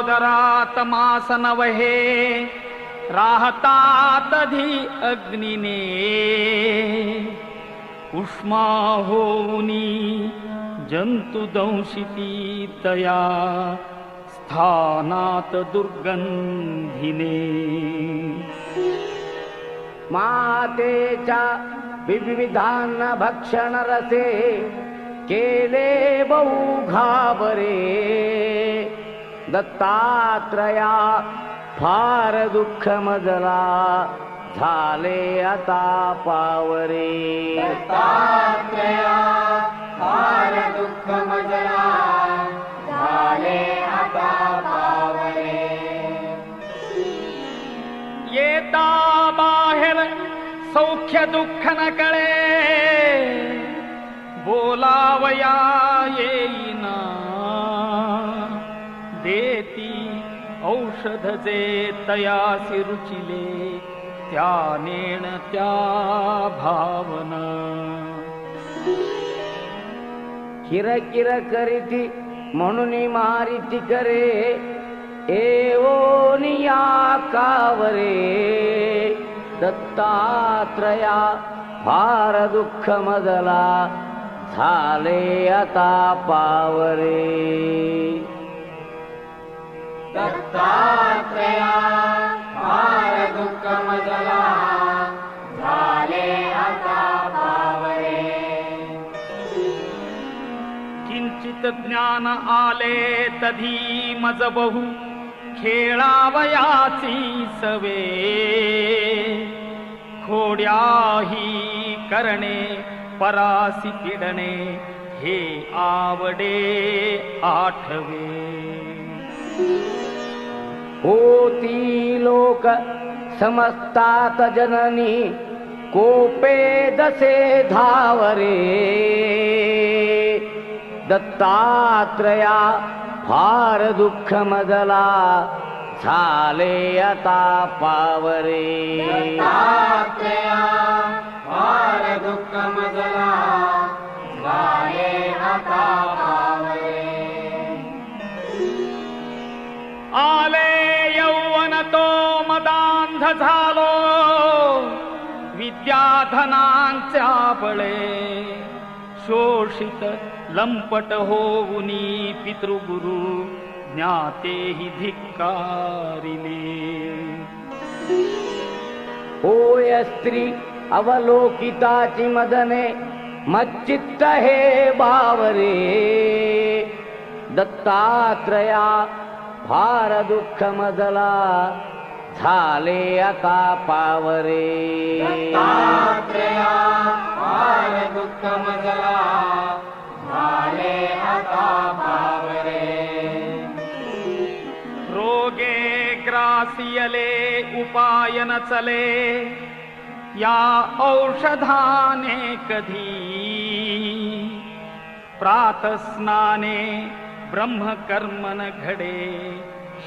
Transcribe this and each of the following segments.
सागरात मास नवहे राहतात धी अग्निने उष्मा होऊनी जंतु दंशिती तया स्थानात दुर्गंधिने मातेच्या विविधान भक्षण रसे केले बहु घाबरे दत्तात्रया फार दुःख मजला झाले आता पावरे दत्तात्रया फार दुःख मजला झाले आता पावरे येता बाहेर सौख्य दुःख न कळे बोलावया येईना देती औषध जे तयासी रुचिले त्या नेण त्या भावना किरकिर करीती म्हणून मारिती करे एवोनिया कावरे दत्तात्रया फार दुःख मजला झाले आता पावरे दत्तात्रया फार दुःख मजला झाले आता पावरे किंचित ज्ञान आले तधी मज बहु खेळावयाची सवे खोड्याही करणे परासी पिडणे हे आवडे आठवे होती लोक समजतात जननी कोपे दसे धावरे दत्तात्रया फार दुःख मजला झाले आता पावरे दत्तात्रया फार दुःख मजला झाले आता पावरे आले यौवन तो मदांध झालो विद्याधनांच्या बळे शोषित लंपट होऊनी पितृगुरु ज्ञातेहि धिक्कारिले होय स्त्री अवलोकिताची मदने मच्चित्त हे बावरे दत्तात्रया फार दुःख मजला झाले आता पावरे दत्तात्रया फार दुःख मजला झाले आता पावरे रोगे ग्रासियले उपाय न चले या औषधाने कधी प्रातस्नाने ब्रह्मकर्मन घडे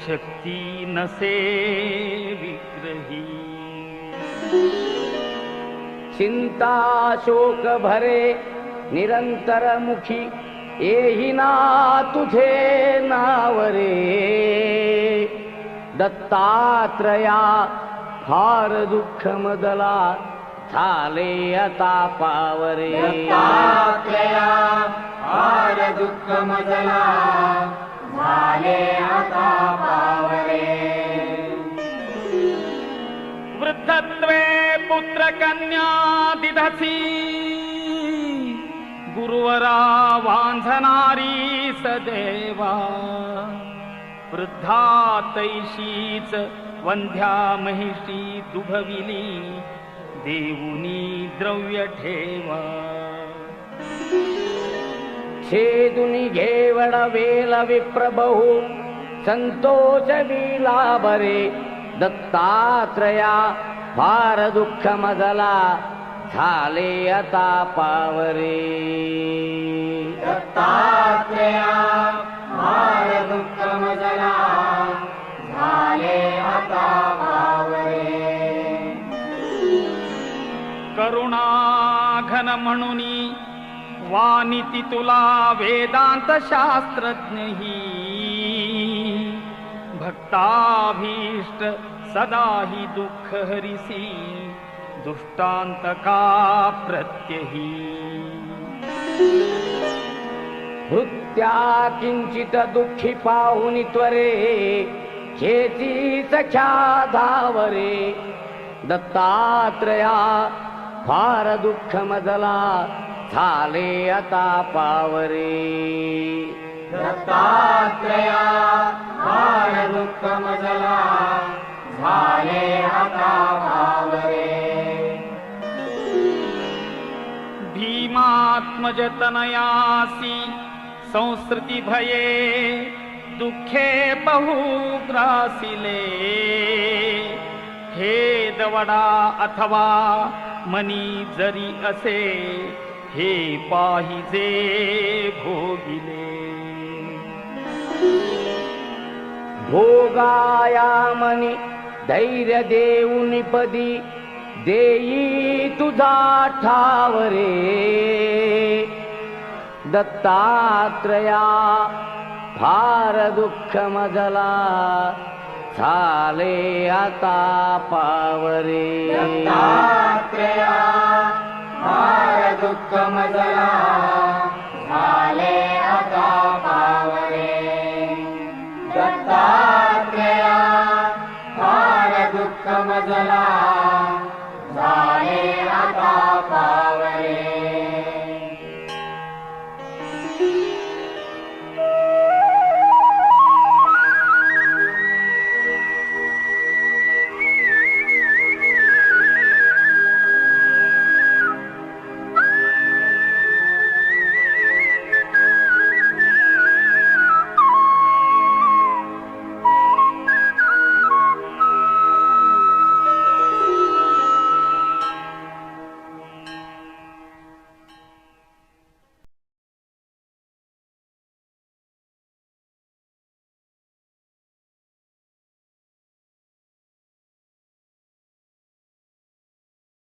शक्ती नसे विग्रही चिंता शोक भरे निरंतर मुखी येही ना तुझे नावरे दत्तात्रया फार दुःख मजला झाले आता पावरे दत्तात्रया फार दुःख मजला झाले आता पावरे वृद्धत्वे पुत्र कन्या दिधसी गुरुवरा वांझणारी सदेवा वृद्धा तैशीच वंध्या महिषी दुभविली देऊनी द्रव्य ठेवा छेदुनी घेवड वेल विप्रबहू संतोष विला बरे दत्तात्रया फार दुःख मजला झाले आता पावरे दत्तात्रया फार दुःख मजला झाले आता पावरे करुणा घन म्हणुनी वानिती तुला वेदांत शास्त्रज्ञही भक्ताभीष्ट सदा हि दुःख हरिसी दुष्टांतका प्रत्यही भृत्या किंचित दुःखी पाहुनी त्वरे खेची सख्या धावरे दत्तात्रया फार दुःख मजला झाले आता पावरे दत्तात्रया फार दुःख मजला झाले आता पावरे भीमात्मज तनयासी संस्कृती भये दुःखे बहु ग्रासिले हे दवडा अथवा मनी जरी असे हे पाहिजे भोगिले भोगाया मनी धैर्य देऊनी पदी देई तुझा ठावरे दत्तात्रया फार दुःख मजला झाले आता पावरे दत्तात्रया फार दुःख मजला झाले आता पावरे दत्तात्रया फार दुःख मजला झाले आता पावरे